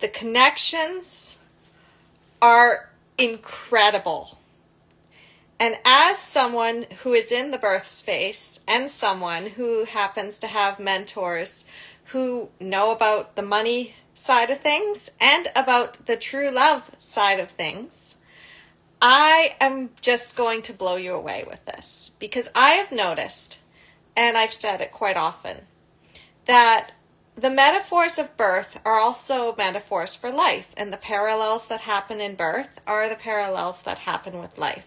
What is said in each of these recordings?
The connections are incredible. And as someone who is in the birth space and someone who happens to have mentors who know about the money side of things and about the true love side of things, I am just going to blow you away with this, because I have noticed, and I've said it quite often, that the metaphors of birth are also metaphors for life, and the parallels that happen in birth are the parallels that happen with life.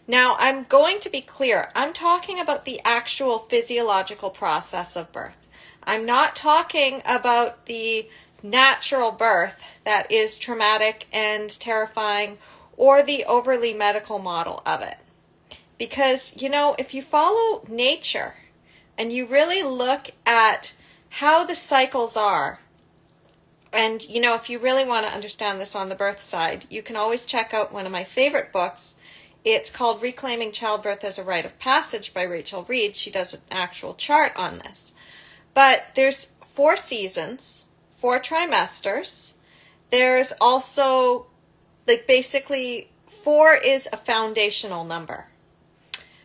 Now, I'm going to be clear. I'm talking about the actual physiological process of birth. I'm not talking about the natural birth that is traumatic and terrifying, or the overly medical model of it. Because, if you follow nature and you really look at how the cycles are, and, if you really want to understand this on the birth side, you can always check out one of my favorite books. It's called Reclaiming Childbirth as a Rite of Passage by Rachel Reed. She does an actual chart on this. But there's 4 seasons, 4 trimesters. There's also, basically, 4 is a foundational number.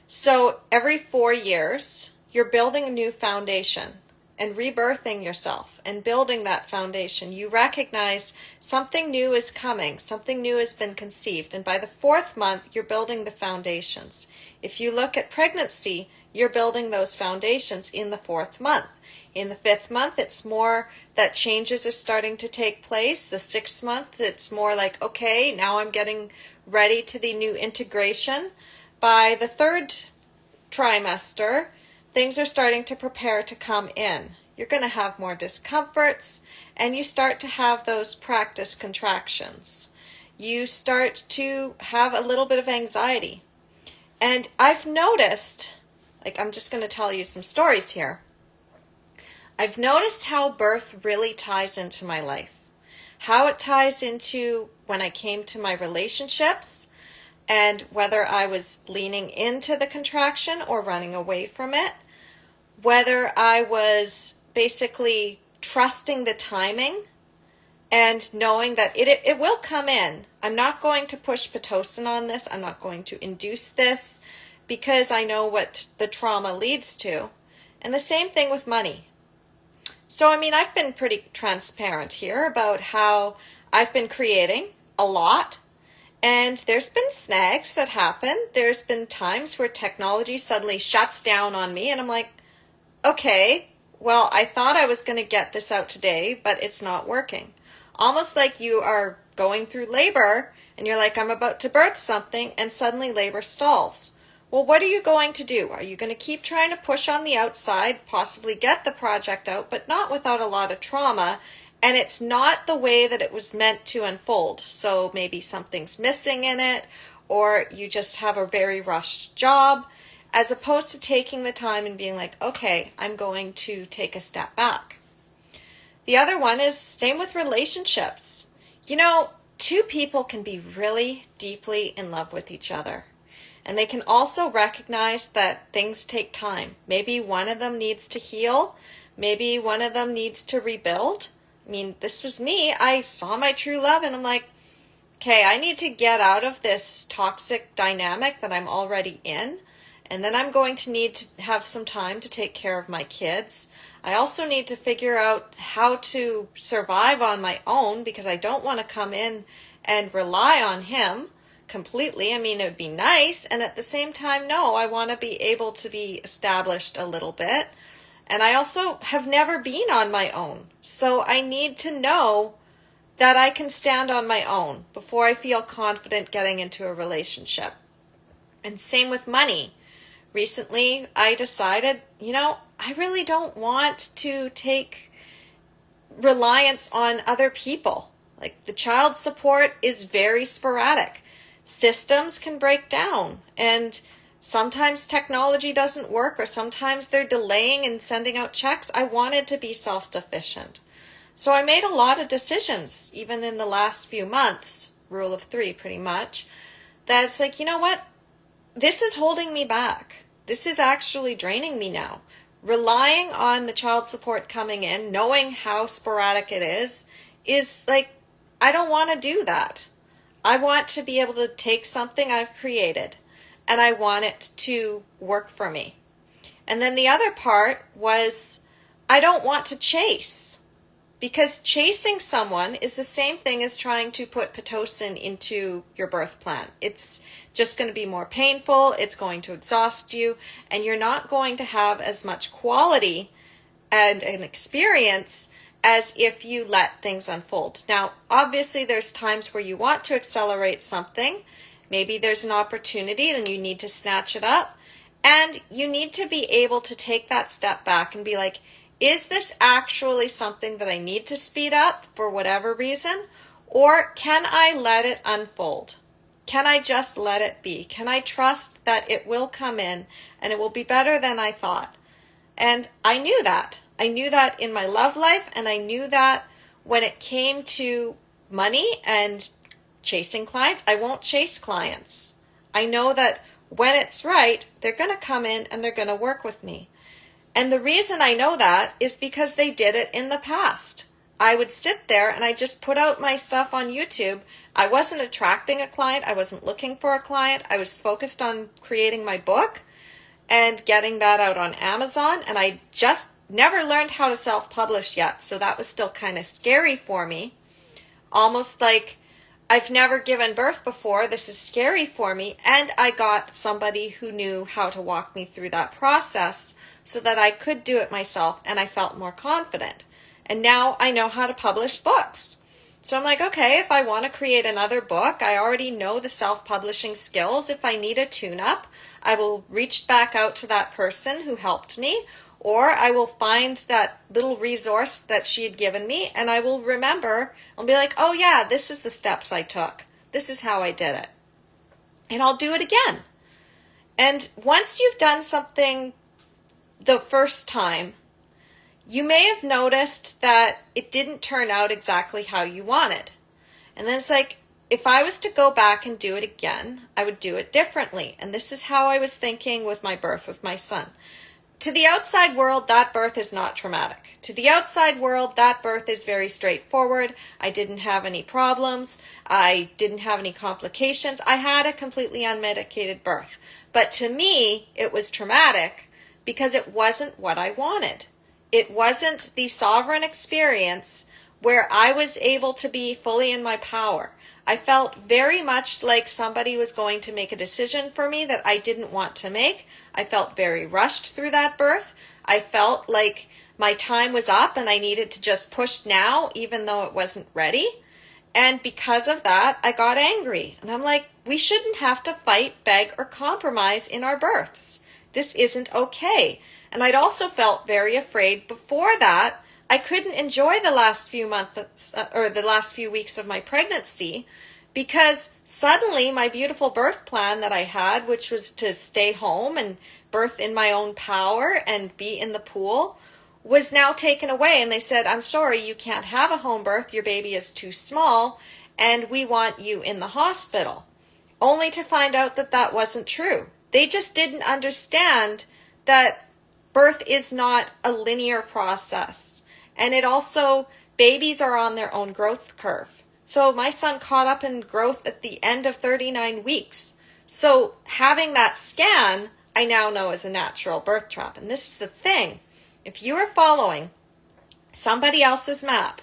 So every 4 years, you're building a new foundation and rebirthing yourself and building that foundation. You recognize something new is coming, something new has been conceived, and by the 4th month, you're building the foundations. If you look at pregnancy, you're building those foundations in the 4th month. In the 5th month, it's more that changes are starting to take place. The 6th month, it's more like, okay, now I'm getting ready to the new integration. By the 3rd trimester, things are starting to prepare to come in. You're going to have more discomforts, and you start to have those practice contractions. You start to have a little bit of anxiety. And I've noticed, I'm just going to tell you some stories here. I've noticed how birth really ties into my life. How it ties into when I came to my relationships, and whether I was leaning into the contraction or running away from it. Whether I was basically trusting the timing and knowing that it will come in. I'm not going to push Pitocin on this. I'm not going to induce this, because I know what the trauma leads to. And the same thing with money. So, I've been pretty transparent here about how I've been creating a lot, and there's been snags that happen. There's been times where technology suddenly shuts down on me, and I'm like, okay, well, I thought I was going to get this out today, but it's not working. Almost like you are going through labor, and you're like, I'm about to birth something, and suddenly labor stalls. Well, what are you going to do? Are you going to keep trying to push on the outside, possibly get the project out, but not without a lot of trauma, and it's not the way that it was meant to unfold? So maybe something's missing in it, or you just have a very rushed job, as opposed to taking the time and being like, okay, I'm going to take a step back. The other one is same with relationships. 2 people can be really deeply in love with each other. And they can also recognize that things take time. Maybe one of them needs to heal. Maybe one of them needs to rebuild. This was me. I saw my true love and I'm like, okay, I need to get out of this toxic dynamic that I'm already in. And then I'm going to need to have some time to take care of my kids. I also need to figure out how to survive on my own, because I don't want to come in and rely on him completely. It would be nice. And at the same time, no, I want to be able to be established a little bit. And I also have never been on my own. So I need to know that I can stand on my own before I feel confident getting into a relationship. And same with money. Recently, I decided, I really don't want to take reliance on other people. The child support is very sporadic. Systems can break down, and sometimes technology doesn't work, or sometimes they're delaying and sending out checks. I wanted to be self-sufficient. So I made a lot of decisions, even in the last few months, rule of 3 pretty much, that it's like, you know what? This is holding me back. This is actually draining me now. Relying on the child support coming in, knowing how sporadic it is I don't want to do that. I want to be able to take something I've created and I want it to work for me. And then the other part was I don't want to chase, because chasing someone is the same thing as trying to put Pitocin into your birth plan. It's just going to be more painful, it's going to exhaust you, and you're not going to have as much quality and an experience as if you let things unfold. Now, obviously, there's times where you want to accelerate something. Maybe there's an opportunity, then you need to snatch it up. And you need to be able to take that step back and be like, is this actually something that I need to speed up for whatever reason? Or can I let it unfold? Can I just let it be? Can I trust that it will come in and it will be better than I thought? And I knew that. I knew that in my love life, and I knew that when it came to money and chasing clients, I won't chase clients. I know that when it's right, they're going to come in and they're going to work with me. And the reason I know that is because they did it in the past. I would sit there and I just put out my stuff on YouTube. I wasn't attracting a client. I wasn't looking for a client. I was focused on creating my book and getting that out on Amazon. And I just never learned how to self-publish yet. So that was still kind of scary for me. Almost like I've never given birth before. This is scary for me. And I got somebody who knew how to walk me through that process so that I could do it myself and I felt more confident. And now I know how to publish books. So I'm like, okay, if I want to create another book, I already know the self-publishing skills. If I need a tune-up, I will reach back out to that person who helped me, or I will find that little resource that she had given me and I will remember and be like, oh yeah, this is the steps I took. This is how I did it. And I'll do it again. And once you've done something the first time, you may have noticed that it didn't turn out exactly how you wanted. And then it's like, if I was to go back and do it again, I would do it differently. And this is how I was thinking with my birth with my son. To the outside world, that birth is not traumatic. To the outside world, that birth is very straightforward. I didn't have any problems. I didn't have any complications. I had a completely unmedicated birth. But to me, it was traumatic because it wasn't what I wanted. It wasn't the sovereign experience where I was able to be fully in my power. I felt very much like somebody was going to make a decision for me that I didn't want to make. I felt very rushed through that birth. I felt like my time was up and I needed to just push now, even though it wasn't ready. And because of that, I got angry. And I'm like, we shouldn't have to fight, beg, or compromise in our births. This isn't okay. And I'd also felt very afraid before that. I couldn't enjoy the last few months or the last few weeks of my pregnancy because suddenly my beautiful birth plan that I had, which was to stay home and birth in my own power and be in the pool, was now taken away. And they said, I'm sorry, you can't have a home birth. Your baby is too small and we want you in the hospital. Only to find out that that wasn't true. They just didn't understand that birth is not a linear process. And it also, babies are on their own growth curve. So my son caught up in growth at the end of 39 weeks. So having that scan, I now know is a natural birth trap. And this is the thing. If you are following somebody else's map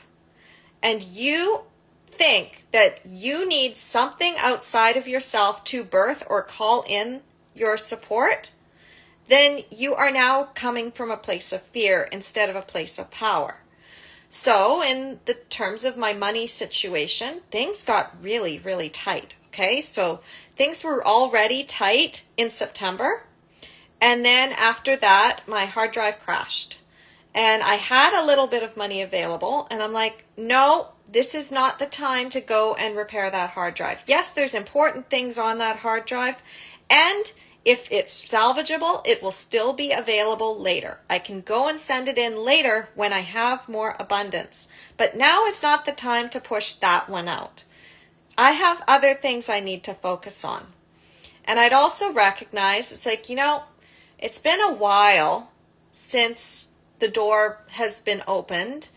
and you think that you need something outside of yourself to birth or call in your support, then you are now coming from a place of fear instead of a place of power. So in the terms of my money situation, things got really, really tight. Okay, so things were already tight in September. And then after that, my hard drive crashed. And I had a little bit of money available. And I'm like, no, this is not the time to go and repair that hard drive. Yes, there's important things on that hard drive. And if it's salvageable, it will still be available later. I can go and send it in later when I have more abundance. But now is not the time to push that one out. I have other things I need to focus on. And I'd also recognize, it's like, it's been a while since the door has been opened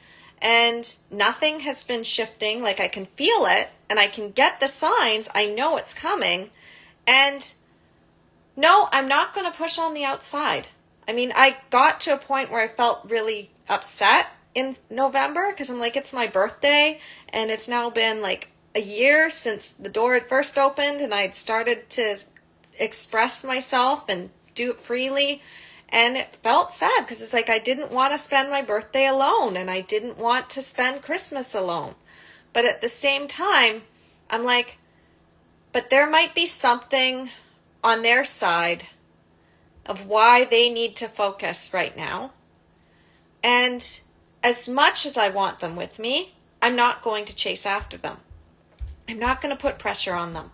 and nothing has been shifting. Like, I can feel it and I can get the signs. I know it's coming. And no, I'm not going to push on the outside. I mean, I got to a point where I felt really upset in November because I'm like, it's my birthday and it's now been like a year since the door had first opened and I'd started to express myself and do it freely. And it felt sad because it's like I didn't want to spend my birthday alone and I didn't want to spend Christmas alone. But at the same time, I'm like, but there might be something on their side of why they need to focus right now. And as much as I want them with me, I'm not going to chase after them. I'm not going to put pressure on them.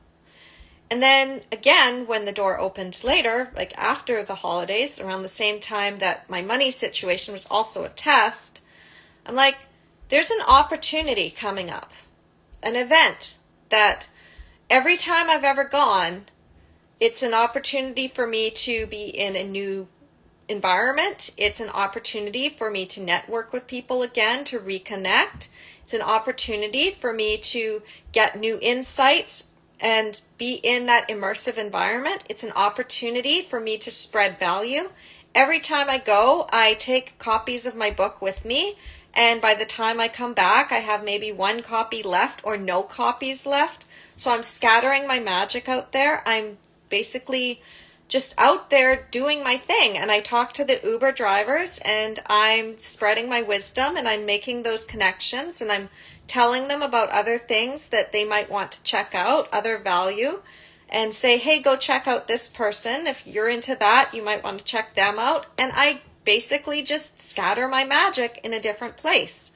And then again, when the door opened later, like after the holidays, around the same time that my money situation was also a test, I'm like, there's an opportunity coming up, an event that every time I've ever gone, it's an opportunity for me to be in a new environment. It's an opportunity for me to network with people again, to reconnect. It's an opportunity for me to get new insights and be in that immersive environment. It's an opportunity for me to spread value. Every time I go, I take copies of my book with me. And by the time I come back, I have maybe one copy left or no copies left. So I'm scattering my magic out there. I'm basically just out there doing my thing. And I talk to the Uber drivers and I'm spreading my wisdom and I'm making those connections and I'm telling them about other things that they might want to check out, other value, and say, hey, go check out this person. If you're into that, you might want to check them out. And I basically just scatter my magic in a different place.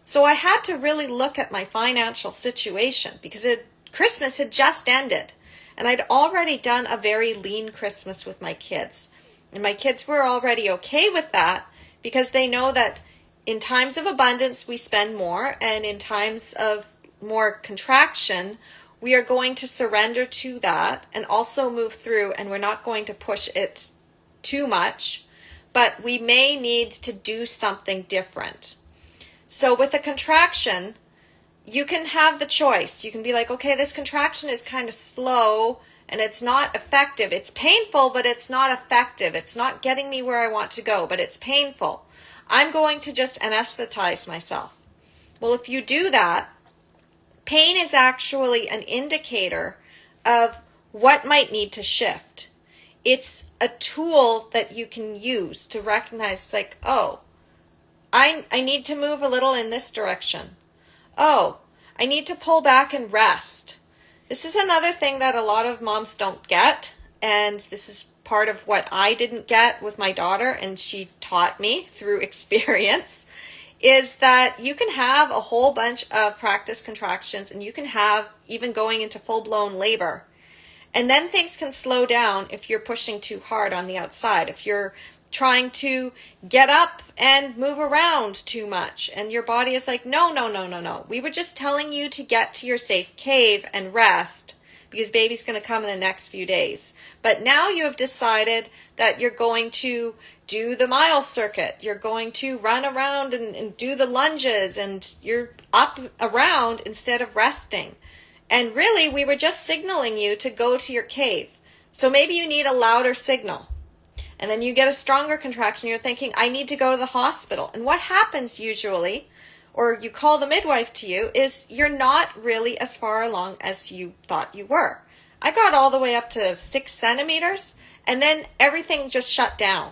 So I had to really look at my financial situation because Christmas had just ended. And I'd already done a very lean Christmas with my kids. And my kids were already okay with that because they know that in times of abundance, we spend more. And in times of more contraction, we are going to surrender to that and also move through. And we're not going to push it too much. But we may need to do something different. So with a contraction, you can have the choice. You can be like, okay, this contraction is kind of slow and it's not effective. It's painful, but it's not effective. It's not getting me where I want to go, but it's painful. I'm going to just anesthetize myself. Well, if you do that, pain is actually an indicator of what might need to shift. It's a tool that you can use to recognize, like, oh, I need to move a little in this direction. Oh, I need to pull back and rest. This is another thing that a lot of moms don't get, and this is part of what I didn't get with my daughter, and she taught me through experience, is that you can have a whole bunch of practice contractions, and you can have even going into full-blown labor. And then things can slow down if you're pushing too hard on the outside, if you're trying to get up and move around too much. And your body is like, no. We were just telling you to get to your safe cave and rest because baby's going to come in the next few days. But now you have decided that you're going to do the mile circuit. You're going to run around and do the lunges and you're up around instead of resting. And really, we were just signaling you to go to your cave. So maybe you need a louder signal. And then you get a stronger contraction. You're thinking, I need to go to the hospital. And what happens usually, or you call the midwife to you, is you're not really as far along as you thought you were. I got all the way up to 6 centimeters, and then everything just shut down.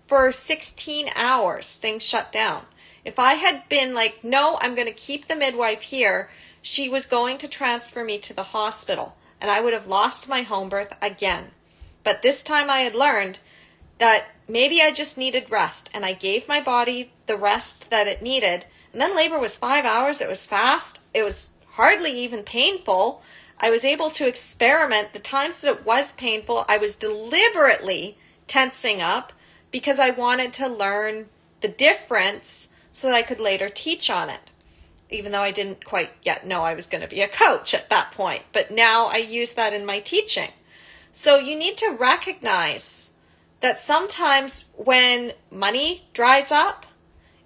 For 16 hours, things shut down. If I had been like, no, I'm going to keep the midwife here, she was going to transfer me to the hospital, and I would have lost my home birth again. But this time I had learned that maybe I just needed rest, and I gave my body the rest that it needed. And then labor was 5 hours. It was fast. It was hardly even painful. I was able to experiment. The times that it was painful, I was deliberately tensing up because I wanted to learn the difference so that I could later teach on it, even though I didn't quite yet know I was going to be a coach at that point. But now I use that in my teaching. So you need to recognize that sometimes when money dries up,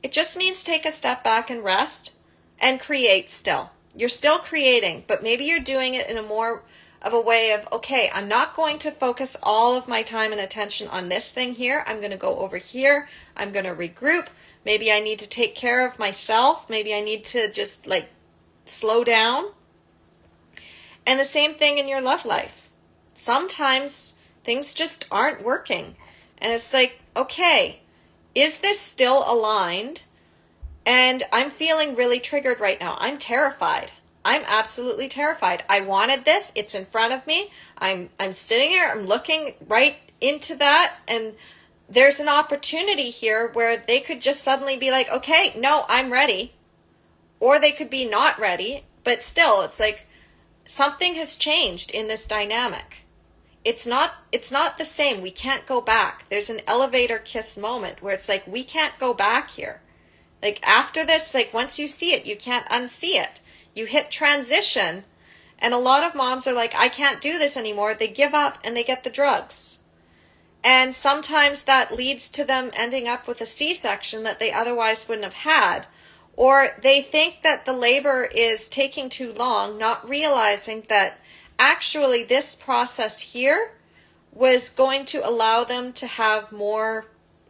It just means take a step back and rest and create still. You're still creating, but maybe you're doing it in a more of a way of, okay, I'm not going to focus all of my time and attention on this thing here. I'm going to go over here. I'm going to regroup. Maybe I need to take care of myself. Maybe I need to just like slow down. And the same thing in your love life. Sometimes things just aren't working. And it's like, okay, is this still aligned? And I'm feeling really triggered right now. I'm terrified. I'm absolutely terrified. I wanted this. It's in front of me. I'm sitting here. I'm looking right into that. And there's an opportunity here where they could just suddenly be like, okay, no, I'm ready. Or they could be not ready. But still, it's like something has changed in this dynamic. It's not the same. We can't go back. There's an elevator kiss moment where it's like, we can't go back here. Like after this, like once you see it, you can't unsee it. You hit transition, and a lot of moms are like, I can't do this anymore. They give up and they get the drugs. And sometimes that leads to them ending up with a C-section that they otherwise wouldn't have had. Or they think that the labor is taking too long, not realizing that actually this process here was going to allow them to have more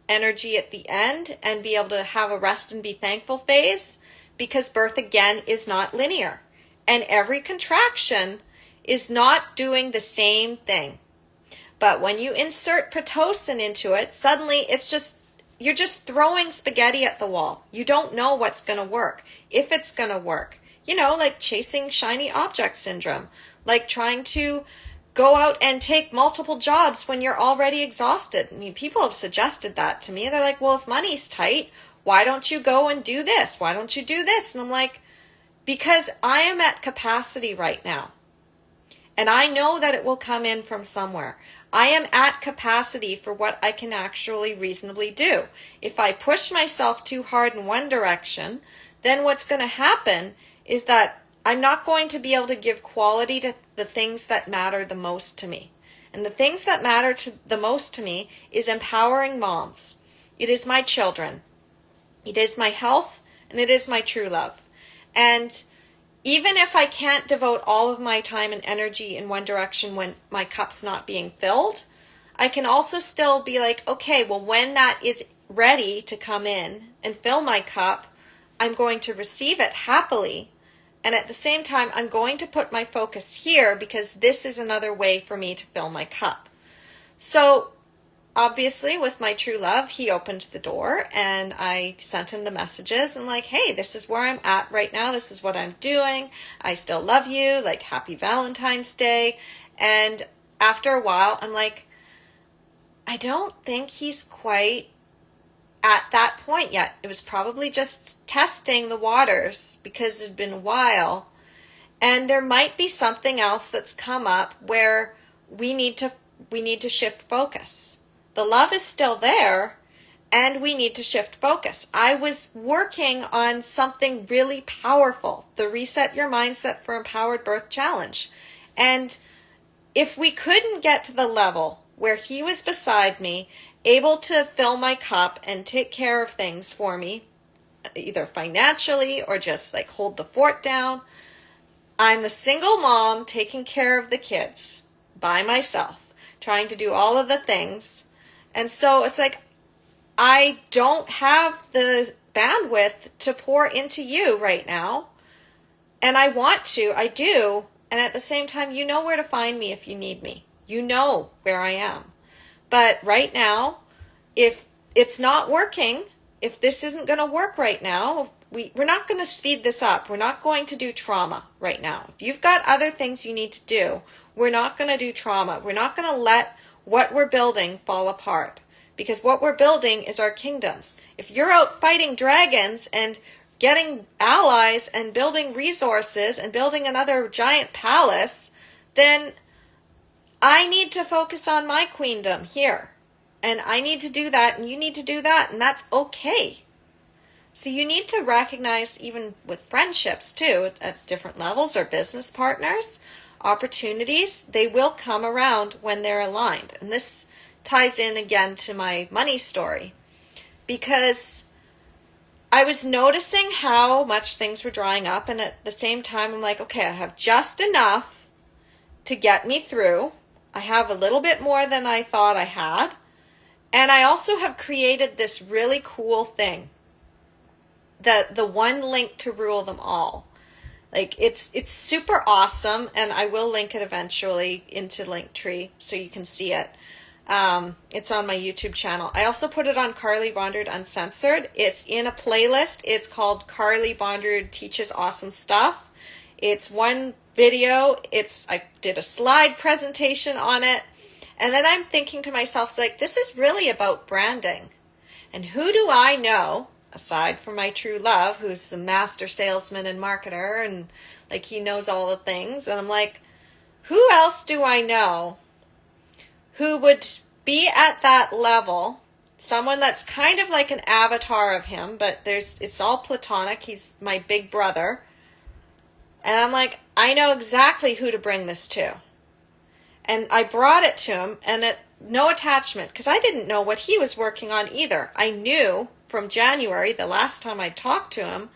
energy at the end and be able to have a rest and be thankful phase. Because birth, again, is not linear. And every contraction is not doing the same thing. But when you insert Pitocin into it, suddenly it's just, you're just throwing spaghetti at the wall. You don't know what's going to work, if it's going to work. You know, like chasing shiny object syndrome. Like trying to go out and take multiple jobs when you're already exhausted. I mean, people have suggested that to me. They're like, well, if money's tight, why don't you go and do this? Why don't you do this? And I'm like, because I am at capacity right now. And I know that it will come in from somewhere. I am at capacity for what I can actually reasonably do. If I push myself too hard in one direction, then what's going to happen is that I'm not going to be able to give quality to the things that matter the most to me. And the things that matter the most to me is empowering moms. It is my children. It is my health, and it is my true love. And even if I can't devote all of my time and energy in one direction when my cup's not being filled, I can also still be like, okay, well, when that is ready to come in and fill my cup, I'm going to receive it happily. And at the same time, I'm going to put my focus here because this is another way for me to fill my cup. So obviously, with my true love, he opened the door and I sent him the messages and like, hey, this is where I'm at right now. This is what I'm doing. I still love you. Like, happy Valentine's Day. And after a while, I'm like, I don't think he's quite at that point yet. It was probably just testing the waters because it had been a while. And there might be something else that's come up where we need to shift focus. The love is still there, and we need to shift focus. I was working on something really powerful, the Reset Your Mindset for Empowered Birth Challenge. And if we couldn't get to the level where he was beside me, able to fill my cup and take care of things for me, either financially or just like hold the fort down, I'm the single mom taking care of the kids by myself, trying to do all of the things. And so it's like, I don't have the bandwidth to pour into you right now. And I want to, I do. And at the same time, you know where to find me if you need me. You know where I am. But right now, if it's not working, if this isn't going to work right now, we're not going to speed this up. We're not going to do trauma right now. If you've got other things you need to do, we're not going to do trauma. We're not going to let what we're building fall apart. Because what we're building is our kingdoms. If you're out fighting dragons and getting allies and building resources and building another giant palace, then I need to focus on my queendom here. And I need to do that, and you need to do that, and that's okay. So you need to recognize, even with friendships too, at different levels, or business partners, opportunities, they will come around when they're aligned. And this ties in again to my money story. Because I was noticing how much things were drying up, and at the same time I'm like, okay, I have just enough to get me through. I have a little bit more than I thought I had. And I also have created this really cool thing, the one link to rule them all. Like it's super awesome, and I will link it eventually into Linktree so you can see it. It's on my YouTube channel. I also put it on Carly Bondard Uncensored. It's in a playlist. It's called Carly Bondard Teaches Awesome Stuff. It's one video. I did a slide presentation on it. And then I'm thinking to myself, it's like, this is really about branding. And who do I know, aside from my true love, who's the master salesman and marketer, and like he knows all the things. And I'm like, who else do I know who would be at that level? Someone that's kind of like an avatar of him, but it's all platonic. He's my big brother. And I'm like, I know exactly who to bring this to. And I brought it to him, and no attachment, because I didn't know what he was working on either. I knew from January, the last time I talked to him,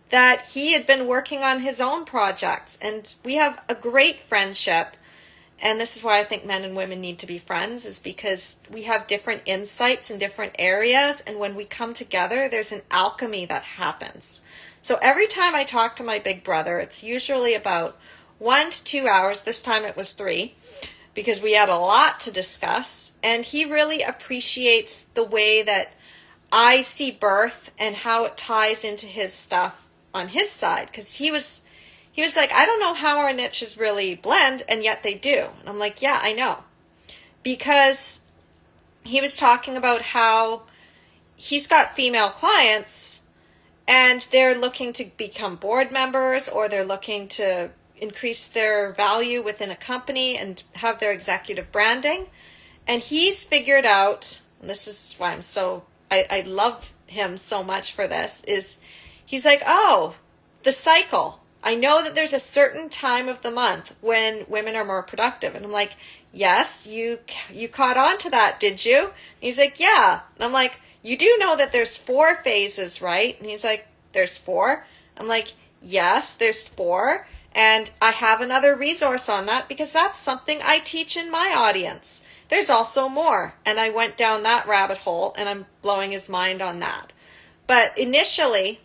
that he had been working on his own projects. And we have a great friendship. And this is why I think men and women need to be friends, is because we have different insights in different areas. And when we come together, there's an alchemy that happens. So every time I talk to my big brother, it's usually about 1 to 2 hours. This time it was 3. Because we had a lot to discuss, and he really appreciates the way that I see birth and how it ties into his stuff on his side. Because he was like, I don't know how our niches really blend, and yet they do. And I'm like, yeah, I know. Because he was talking about how he's got female clients, and they're looking to become board members, or they're looking to increase their value within a company and have their executive branding. And he's figured out, and this is why I love him so much for this, is he's like, oh, the cycle. I know that there's a certain time of the month when women are more productive. And I'm like, yes, you caught on to that, did you? And he's like, yeah. And I'm like, you do know that there's 4 phases, right? And he's like, there's 4? I'm like, yes, there's 4. And I have another resource on that because that's something I teach in my audience. There's also more. And I went down that rabbit hole, and I'm blowing his mind on that. But initially,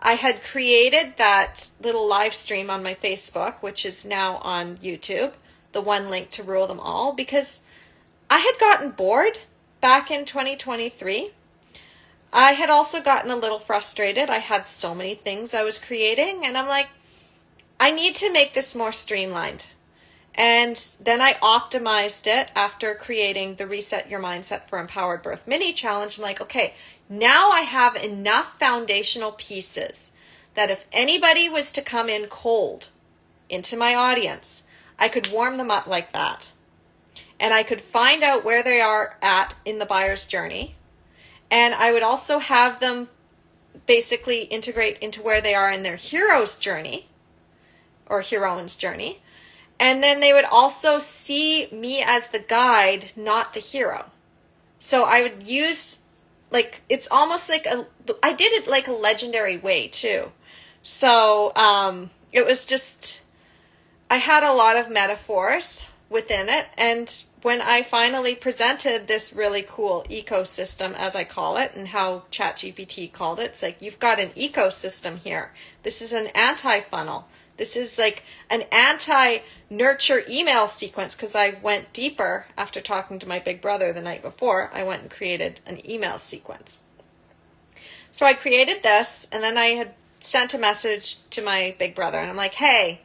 I had created that little live stream on my Facebook, which is now on YouTube, the one link to rule them all, because I had gotten bored back in 2023. I had also gotten a little frustrated. I had so many things I was creating, and I'm like, I need to make this more streamlined. And then I optimized it after creating the Reset Your Mindset for Empowered Birth mini challenge. I'm like, okay, now I have enough foundational pieces that if anybody was to come in cold into my audience, I could warm them up like that. And I could find out where they are at in the buyer's journey. And I would also have them basically integrate into where they are in their hero's journey, or heroine's journey. And then they would also see me as the guide, not the hero. So I would use, like, it's almost like I did it like a legendary way too. So it was just, I had a lot of metaphors within it. And when I finally presented this really cool ecosystem, as I call it, and how ChatGPT called it, it's like, you've got an ecosystem here. This is an anti-funnel. This is like an anti-nurture email sequence, because I went deeper after talking to my big brother the night before. I went and created an email sequence. So I created this, and then I had sent a message to my big brother, and I'm like, hey,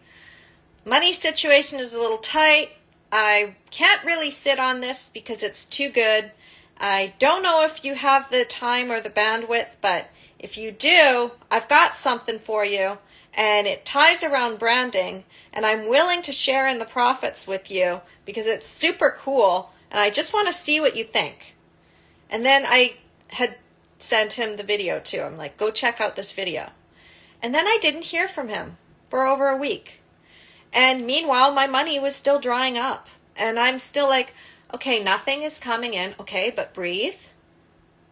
money situation is a little tight. I can't really sit on this because it's too good. I don't know if you have the time or the bandwidth, but if you do, I've got something for you. And it ties around branding, and I'm willing to share in the profits with you because it's super cool, and I just want to see what you think. And then I had sent him the video too. I'm like, go check out this video. And then I didn't hear from him for over a week. And meanwhile, my money was still drying up. And I'm still like, okay, nothing is coming in. Okay, but breathe.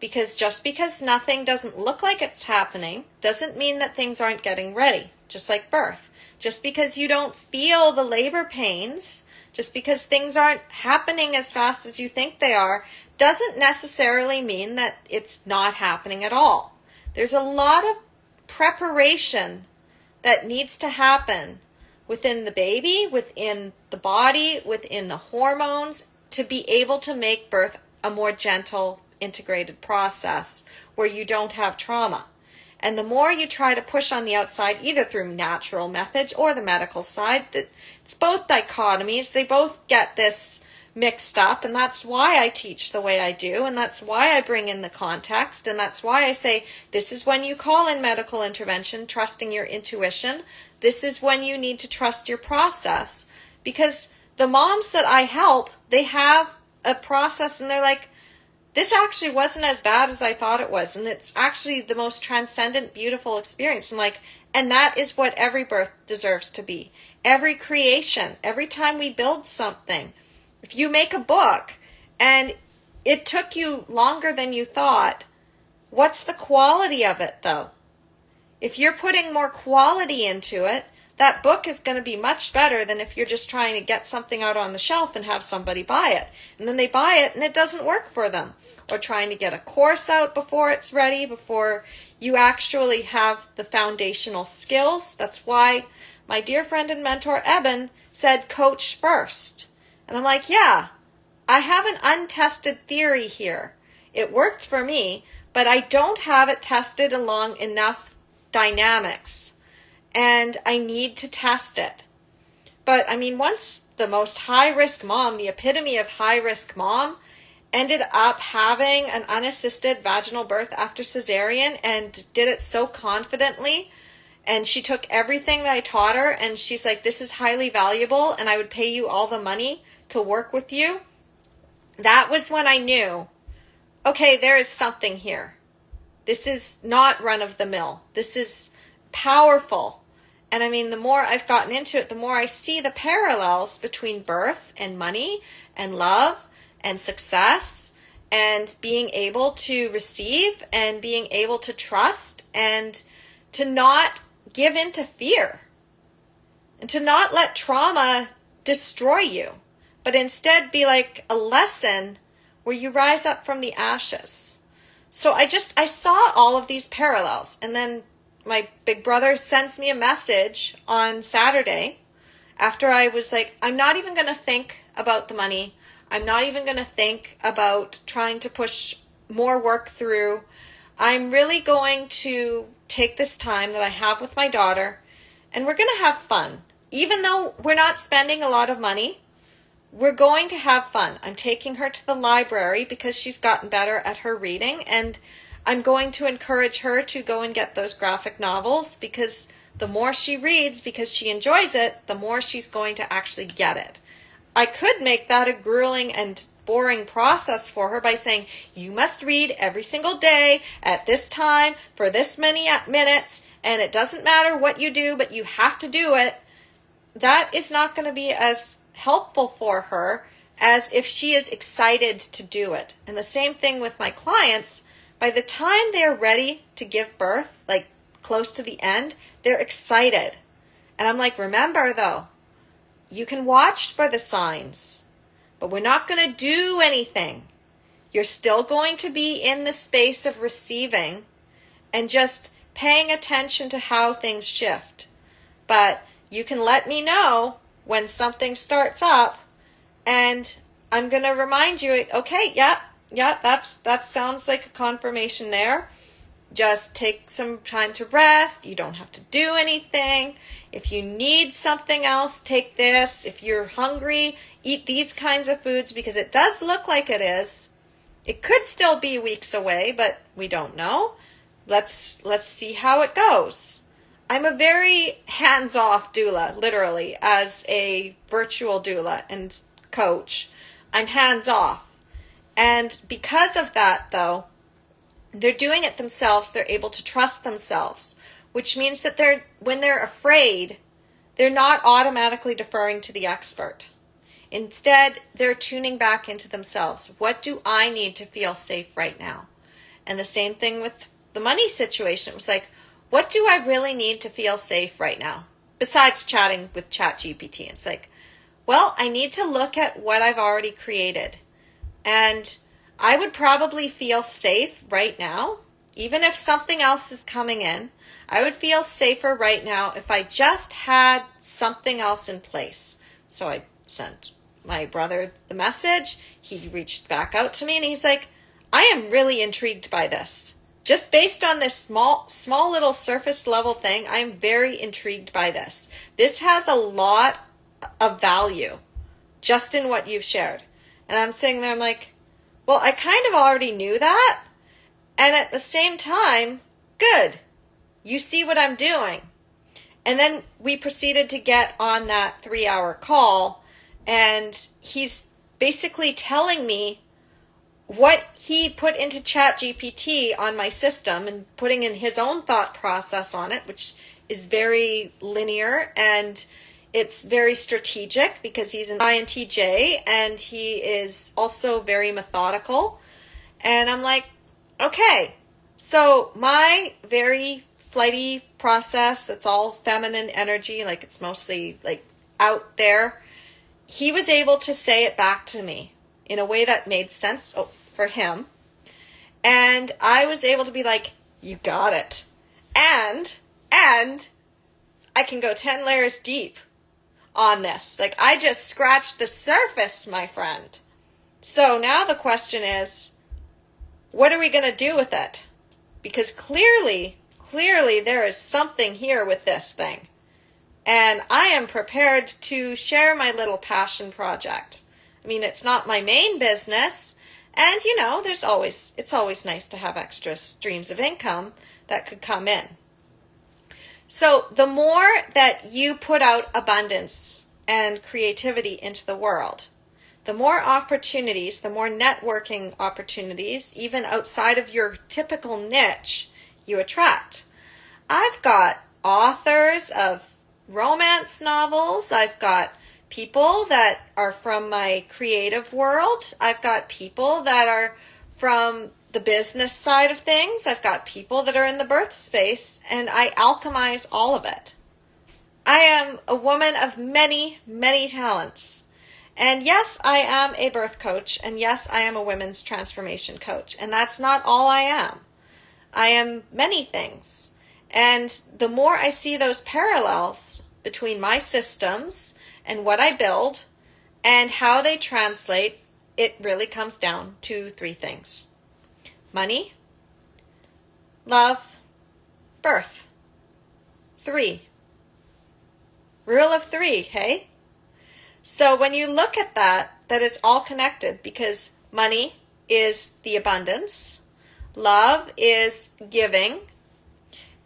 Because just because nothing doesn't look like it's happening doesn't mean that things aren't getting ready, just like birth. Just because you don't feel the labor pains, just because things aren't happening as fast as you think they are, doesn't necessarily mean that it's not happening at all. There's a lot of preparation that needs to happen within the baby, within the body, within the hormones, to be able to make birth a more gentle, integrated process where you don't have trauma. And the more you try to push on the outside, either through natural methods or the medical side, it's both dichotomies. They both get this mixed up, and that's why I teach the way I do, and that's why I bring in the context, and that's why I say this is when you call in medical intervention, trusting your intuition. This is when you need to trust your process, because the moms that I help, they have a process and they're like, this actually wasn't as bad as I thought it was, and it's actually the most transcendent, beautiful experience. And that is what every birth deserves to be. Every creation, every time we build something. If you make a book and it took you longer than you thought, what's the quality of it though? If you're putting more quality into it, that book is going to be much better than if you're just trying to get something out on the shelf and have somebody buy it. And then they buy it and it doesn't work for them. Or trying to get a course out before it's ready, before you actually have the foundational skills. That's why my dear friend and mentor Eben said coach first. And I'm like, yeah, I have an untested theory here. It worked for me, but I don't have it tested along enough dynamics. And I need to test it. But I mean, once the most high-risk mom, the epitome of high-risk mom, ended up having an unassisted vaginal birth after cesarean and did it so confidently, and she took everything that I taught her, and she's like, this is highly valuable, and I would pay you all the money to work with you. That was when I knew, okay, there is something here. This is not run-of-the-mill. This is powerful. And I mean, the more I've gotten into it, the more I see the parallels between birth and money and love and success and being able to receive and being able to trust and to not give in to fear and to not let trauma destroy you, but instead be like a lesson where you rise up from the ashes. So I saw all of these parallels, and then my big brother sends me a message on Saturday after I was like, I'm not even going to think about the money. I'm not even going to think about trying to push more work through. I'm really going to take this time that I have with my daughter, and we're going to have fun. Even though we're not spending a lot of money, we're going to have fun. I'm taking her to the library because she's gotten better at her reading, and I'm going to encourage her to go and get those graphic novels, because the more she reads, because she enjoys it, the more she's going to actually get it. I could make that a grueling and boring process for her by saying, you must read every single day at this time for this many minutes, and it doesn't matter what you do, but you have to do it. That is not going to be as helpful for her as if she is excited to do it. And the same thing with my clients. By the time they're ready to give birth, like close to the end, they're excited. And I'm like, remember though, you can watch for the signs, but we're not going to do anything. You're still going to be in the space of receiving and just paying attention to how things shift. But you can let me know when something starts up, and I'm going to remind you, okay, yeah, that sounds like a confirmation there. Just take some time to rest. You don't have to do anything. If you need something else, take this. If you're hungry, eat these kinds of foods, because it does look like it is. It could still be weeks away, but we don't know. Let's see how it goes. I'm a very hands-off doula, literally, as a virtual doula and coach. I'm hands-off. And because of that, though, they're doing it themselves. They're able to trust themselves, which means that when they're afraid, they're not automatically deferring to the expert. Instead, they're tuning back into themselves. What do I need to feel safe right now? And the same thing with the money situation. It was like, what do I really need to feel safe right now? Besides chatting with ChatGPT. It's like, well, I need to look at what I've already created. And I would probably feel safe right now, even if something else is coming in. I would feel safer right now if I just had something else in place. So I sent my brother the message. He reached back out to me and he's like, I am really intrigued by this. Just based on this small little surface level thing, I'm very intrigued by this. This has a lot of value just in what you've shared. And I'm sitting there, I'm like, well, I kind of already knew that. And at the same time, good. You see what I'm doing. And then we proceeded to get on that 3-hour call, and he's basically telling me what he put into ChatGPT on my system and putting in his own thought process on it, which is very linear and it's very strategic because he's an INTJ and he is also very methodical. And I'm like, okay, so my very flighty process, it's all feminine energy, like it's mostly like out there. He was able to say it back to me in a way that made sense for him. And I was able to be like, you got it. And I can go 10 layers deep on this. Like I just scratched the surface, my friend. So now the question is, what are we going to do with it? Because clearly there is something here with this thing. And I am prepared to share my little passion project. I mean, it's not my main business. And, you know, it's always nice to have extra streams of income that could come in. So the more that you put out abundance and creativity into the world, the more opportunities, the more networking opportunities, even outside of your typical niche, you attract. I've got authors of romance novels. I've got people that are from my creative world. I've got people that are from the business side of things. I've got people that are in the birth space, and I alchemize all of it. I am a woman of many, many talents. And yes, I am a birth coach, and yes, I am a women's transformation coach, and that's not all I am. I am many things. And the more I see those parallels between my systems and what I build and how they translate, it really comes down to 3 things. Money, love, birth. 3. Rule of 3, hey? So when you look at that it's all connected because money is the abundance, love is giving,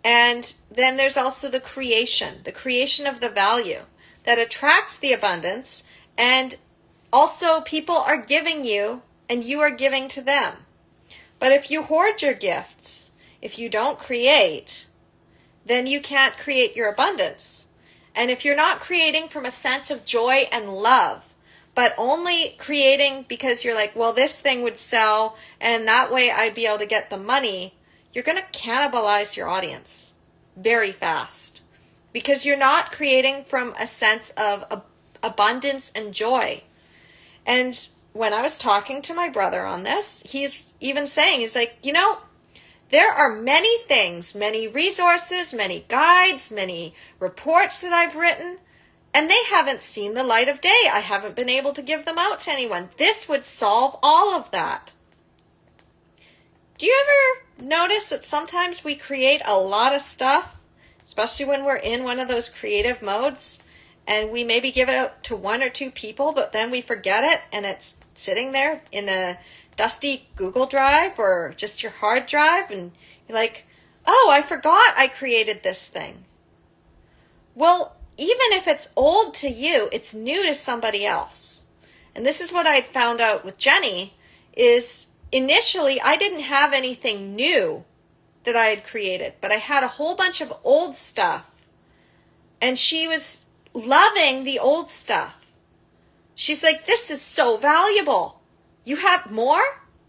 and then there's also the creation of the value that attracts the abundance, and also people are giving you and you are giving to them. But if you hoard your gifts, if you don't create, then you can't create your abundance. And if you're not creating from a sense of joy and love, but only creating because you're like, well, this thing would sell and that way I'd be able to get the money, you're going to cannibalize your audience very fast because you're not creating from a sense of abundance and joy. And when I was talking to my brother on this, he's even saying, he's like, you know, there are many things, many resources, many guides, many reports that I've written, and they haven't seen the light of day. I haven't been able to give them out to anyone. This would solve all of that. Do you ever notice that sometimes we create a lot of stuff, especially when we're in one of those creative modes, and we maybe give it out to 1 or 2 people, but then we forget it, and it's sitting there in a dusty Google Drive or just your hard drive, and you're like, oh, I forgot I created this thing. Well, even if it's old to you, it's new to somebody else. And this is what I found out with Jenny, is initially I didn't have anything new that I had created, but I had a whole bunch of old stuff. And she was loving the old stuff. She's like, this is so valuable. You have more?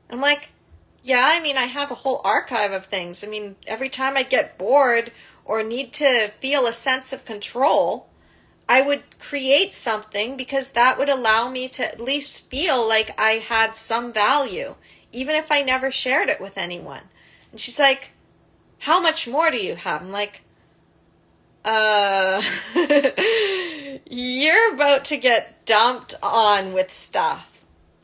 I'm like, Yeah, I mean, I have a whole archive of things. I mean, every time I get bored or need to feel a sense of control, I would create something because that would allow me to at least feel like I had some value, even if I never shared it with anyone. And she's like, how much more do you have? I'm like, you're about to get dumped on with stuff.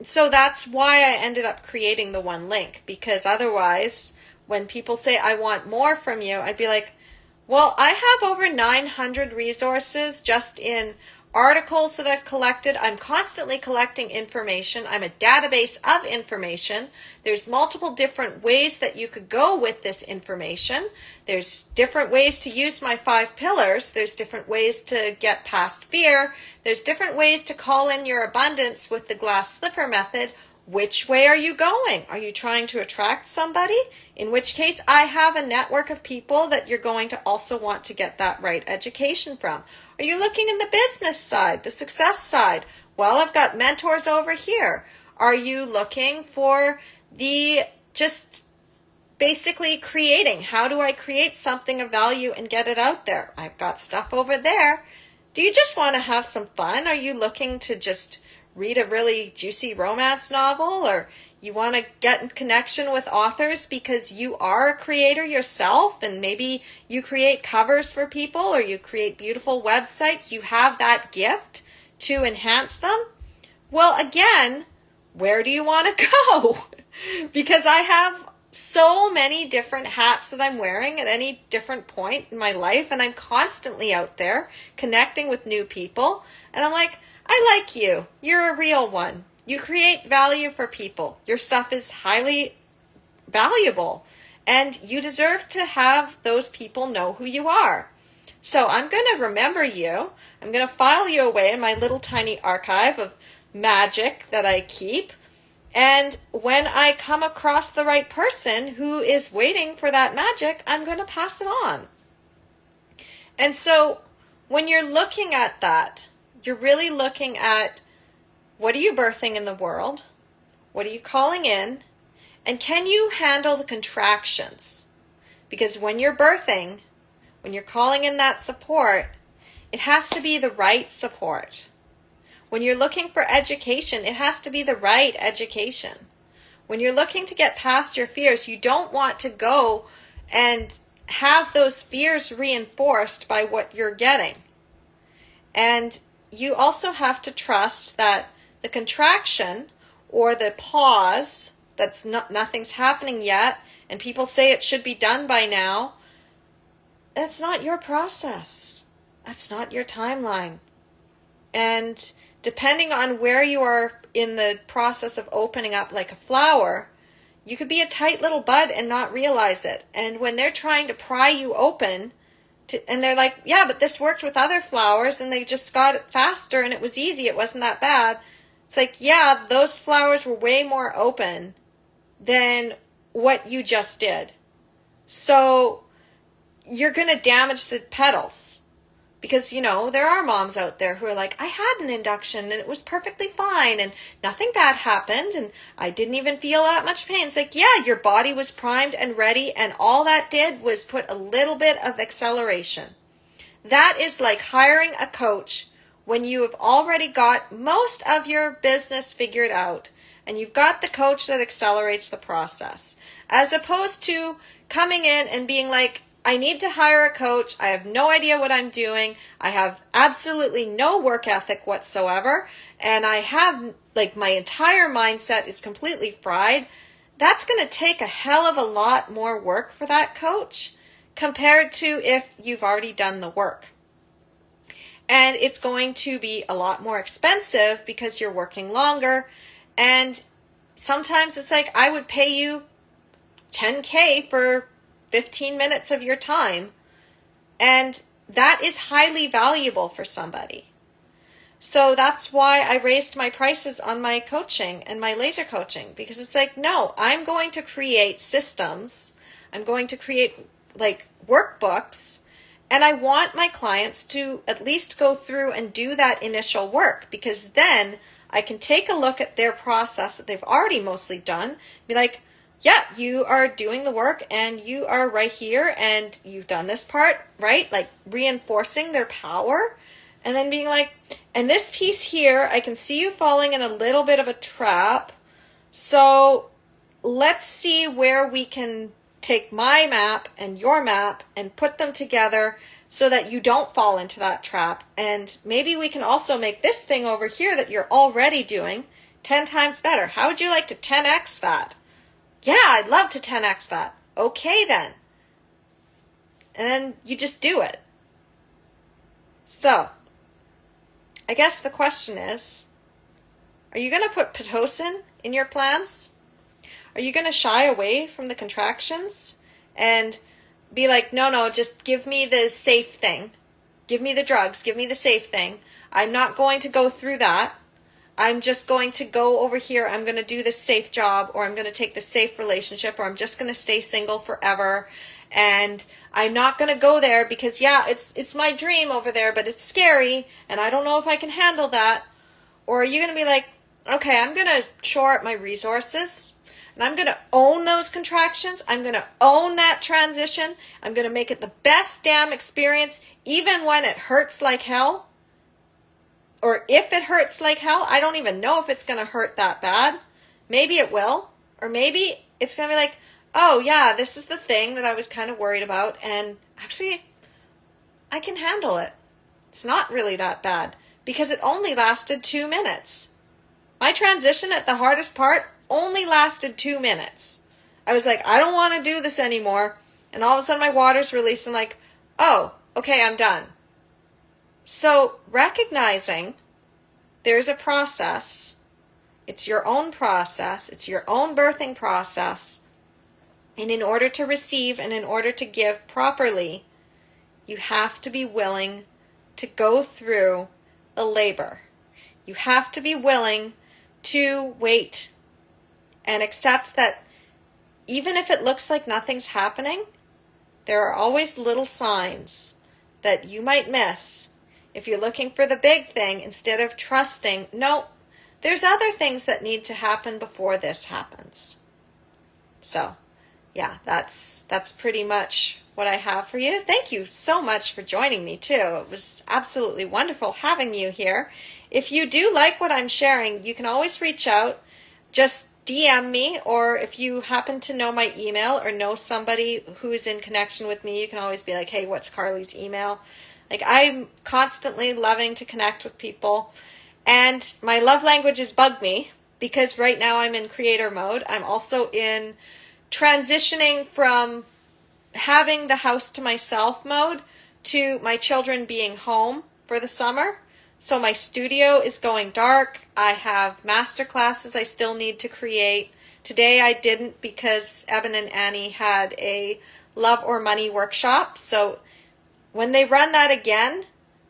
So that's why I ended up creating the one link, because otherwise, when people say, I want more from you, I'd be like, well, I have over 900 resources just in articles that I've collected. I'm constantly collecting information. I'm a database of information. There's multiple different ways that you could go with this information. There's different ways to use my 5 pillars. There's different ways to get past fear. There's different ways to call in your abundance with the glass slipper method. Which way are you going? Are you trying to attract somebody? In which case, I have a network of people that you're going to also want to get that right education from. Are you looking in the business side, the success side? Well, I've got mentors over here. Are you looking for the just basically creating? How do I create something of value and get it out there? I've got stuff over there. Do you just want to have some fun? Are you looking to just read a really juicy romance novel, or you want to get in connection with authors because you are a creator yourself and maybe you create covers for people or you create beautiful websites, you have that gift to enhance them? Well, again, where do you want to go? Because I have so many different hats that I'm wearing at any different point in my life, and I'm constantly out there connecting with new people, and I'm like, I like you. You're a real one. You create value for people. Your stuff is highly valuable, and you deserve to have those people know who you are. So I'm going to remember you. I'm going to file you away in my little tiny archive of magic that I keep. And when I come across the right person who is waiting for that magic, I'm going to pass it on. And so when you're looking at that, you're really looking at, what are you birthing in the world? What are you calling in? And can you handle the contractions? Because when you're birthing, when you're calling in that support, it has to be the right support. When you're looking for education, it has to be the right education. When you're looking to get past your fears, you don't want to go and have those fears reinforced by what you're getting. And you also have to trust that the contraction or the pause, that's nothing's happening yet, and people say it should be done by now, that's not your process. That's not your timeline. And depending on where you are in the process of opening up like a flower, you could be a tight little bud and not realize it. And when they're trying to pry you open, and they're like, yeah, but this worked with other flowers and they just got it faster and it was easy, it wasn't that bad. It's like, yeah, those flowers were way more open than what you just did. So you're going to damage the petals. Because, you know, there are moms out there who are like, I had an induction and it was perfectly fine and nothing bad happened and I didn't even feel that much pain. It's like, yeah, your body was primed and ready and all that did was put a little bit of acceleration. That is like hiring a coach when you have already got most of your business figured out and you've got the coach that accelerates the process. As opposed to coming in and being like, I need to hire a coach. I have no idea what I'm doing. I have absolutely no work ethic whatsoever. And I have, like, my entire mindset is completely fried. That's going to take a hell of a lot more work for that coach compared to if you've already done the work. And it's going to be a lot more expensive because you're working longer. And sometimes it's like, I would pay you $10K for 15 minutes of your time, and that is highly valuable for somebody. So that's why I raised my prices on my coaching and my laser coaching, because it's like, no, I'm going to create systems, I'm going to create like workbooks, and I want my clients to at least go through and do that initial work, because then I can take a look at their process that they've already mostly done, be like, yeah, you are doing the work and you are right here and you've done this part, right? Like reinforcing their power and then being like, and this piece here, I can see you falling in a little bit of a trap. So let's see where we can take my map and your map and put them together so that you don't fall into that trap. And maybe we can also make this thing over here that you're already doing 10 times better. How would you like to 10x that? Yeah, I'd love to 10x that. Okay then. And then you just do it. So, I guess the question is, are you going to put Pitocin in your plans? Are you going to shy away from the contractions and be like, no, just give me the safe thing. Give me the drugs. Give me the safe thing. I'm not going to go through that. I'm just going to go over here. I'm going to do this safe job, or I'm going to take the safe relationship, or I'm just going to stay single forever. And I'm not going to go there because, yeah, it's my dream over there, but it's scary, and I don't know if I can handle that. Or are you going to be like, okay, I'm going to shore up my resources, and I'm going to own those contractions. I'm going to own that transition. I'm going to make it the best damn experience, even when it hurts like hell. Or if it hurts like hell, I don't even know if it's going to hurt that bad. Maybe it will. Or maybe it's going to be like, oh yeah, this is the thing that I was kind of worried about. And actually, I can handle it. It's not really that bad. Because it only lasted 2 minutes. My transition at the hardest part only lasted 2 minutes. I was like, I don't want to do this anymore. And all of a sudden my water's released. And like, oh, okay, I'm done. So recognizing there's a process, it's your own process, it's your own birthing process, and in order to receive and in order to give properly, you have to be willing to go through the labor. You have to be willing to wait and accept that even if it looks like nothing's happening, there are always little signs that you might miss. If you're looking for the big thing, instead of trusting, no, there's other things that need to happen before this happens. So, yeah, that's pretty much what I have for you. Thank you so much for joining me, too. It was absolutely wonderful having you here. If you do like what I'm sharing, you can always reach out. Just DM me, or if you happen to know my email or know somebody who is in connection with me, you can always be like, hey, what's Carly's email? Like, I'm constantly loving to connect with people, and my love languages bug me because right now I'm in creator mode. I'm also in transitioning from having the house to myself mode to my children being home for the summer. So my studio is going dark. I have master classes I still need to create. Today I didn't because Eben and Annie had a love or money workshop. So when they run that again,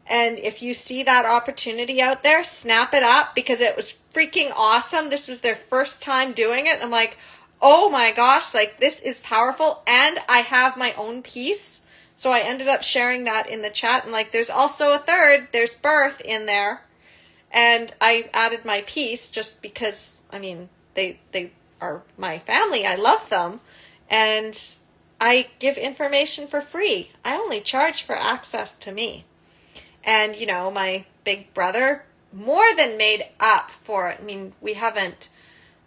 and if you see that opportunity out there, snap it up because it was freaking awesome. This was their first time doing it. I'm like, oh my gosh, like this is powerful. And I have my own piece. So I ended up sharing that in the chat. And like, there's also a third, there's birth in there. And I added my piece just because, I mean, they are my family. I love them. And I give information for free. I only charge for access to me. And, you know, my big brother more than made up for it. I mean, we haven't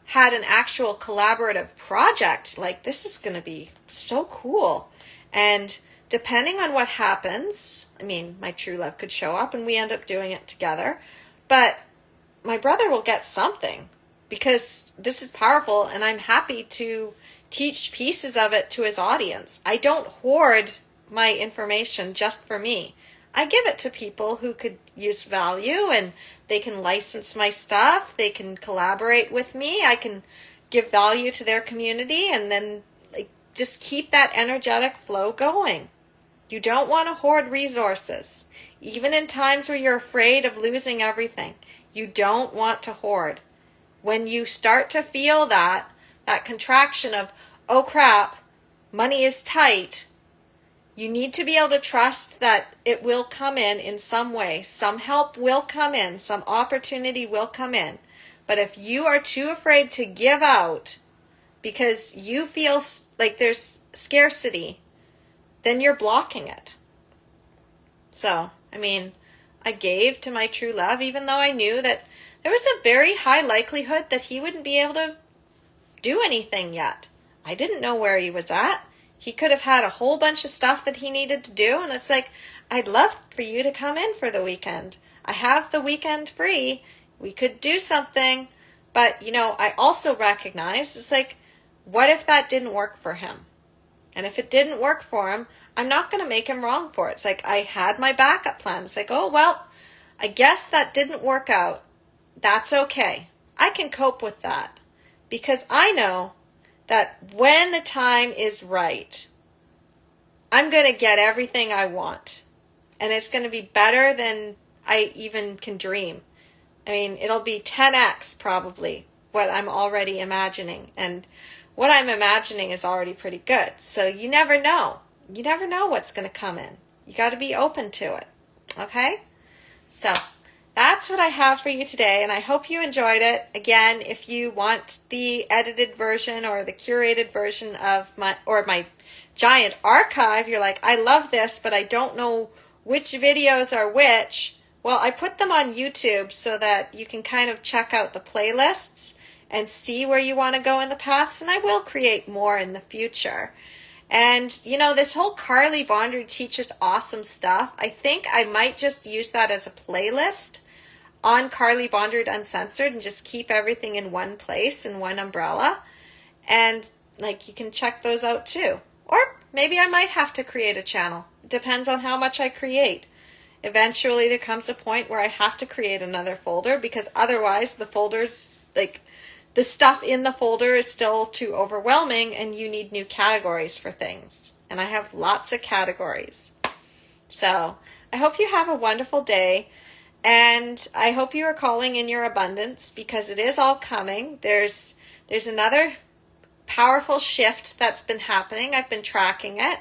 had an actual collaborative project. Like, this is going to be so cool. And depending on what happens, I mean, my true love could show up and we end up doing it together. But my brother will get something because this is powerful, and I'm happy to teach pieces of it to his audience. I don't hoard my information just for me. I give it to people who could use value, and they can license my stuff. They can collaborate with me. I can give value to their community, and then like just keep that energetic flow going. You don't want to hoard resources. Even in times where you're afraid of losing everything, you don't want to hoard. When you start to feel that contraction of, oh crap, money is tight, you need to be able to trust that it will come in some way. Some help will come in. Some opportunity will come in. But if you are too afraid to give out, because you feel like there's scarcity, then you're blocking it. So, I mean, I gave to my true love, even though I knew that there was a very high likelihood that he wouldn't be able to do anything yet. I didn't know where he was at. He could have had a whole bunch of stuff that he needed to do, and it's like, I'd love for you to come in for the weekend. I have the weekend free. We could do something. But, I also recognize, it's like, what if that didn't work for him? And if it didn't work for him, I'm not going to make him wrong for it. It's like, I had my backup plan. It's like, oh, well, I guess that didn't work out. That's okay. I can cope with that. Because I know that when the time is right, I'm going to get everything I want. And it's going to be better than I even can dream. I mean, it'll be 10x probably what I'm already imagining. And what I'm imagining is already pretty good. So you never know. You never know what's going to come in. You got to be open to it. Okay? So that's what I have for you today, and I hope you enjoyed it. Again, if you want the edited version or the curated version of my giant archive, you're like, I love this, but I don't know which videos are which. Well, I put them on YouTube so that you can kind of check out the playlists and see where you want to go in the paths, and I will create more in the future. And, this whole Carly Bondard teaches awesome stuff. I think I might just use that as a playlist on Carly Bondard Uncensored and just keep everything in one place, in one umbrella. And, you can check those out too. Or maybe I might have to create a channel. It depends on how much I create. Eventually there comes a point where I have to create another folder, because otherwise the folders, the stuff in the folder is still too overwhelming and you need new categories for things. And I have lots of categories. So I hope you have a wonderful day, and I hope you are calling in your abundance, because it is all coming. There's another powerful shift that's been happening. I've been tracking it,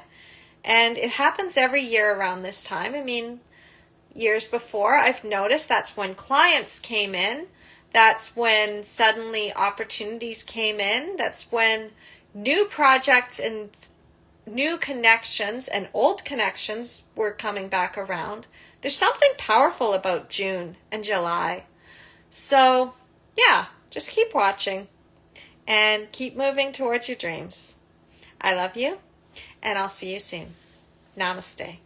and it happens every year around this time. I mean, years before, I've noticed that's when clients came in. That's when suddenly opportunities came in. That's when new projects and new connections and old connections were coming back around. There's something powerful about June and July. So, yeah, just keep watching and keep moving towards your dreams. I love you, and I'll see you soon. Namaste.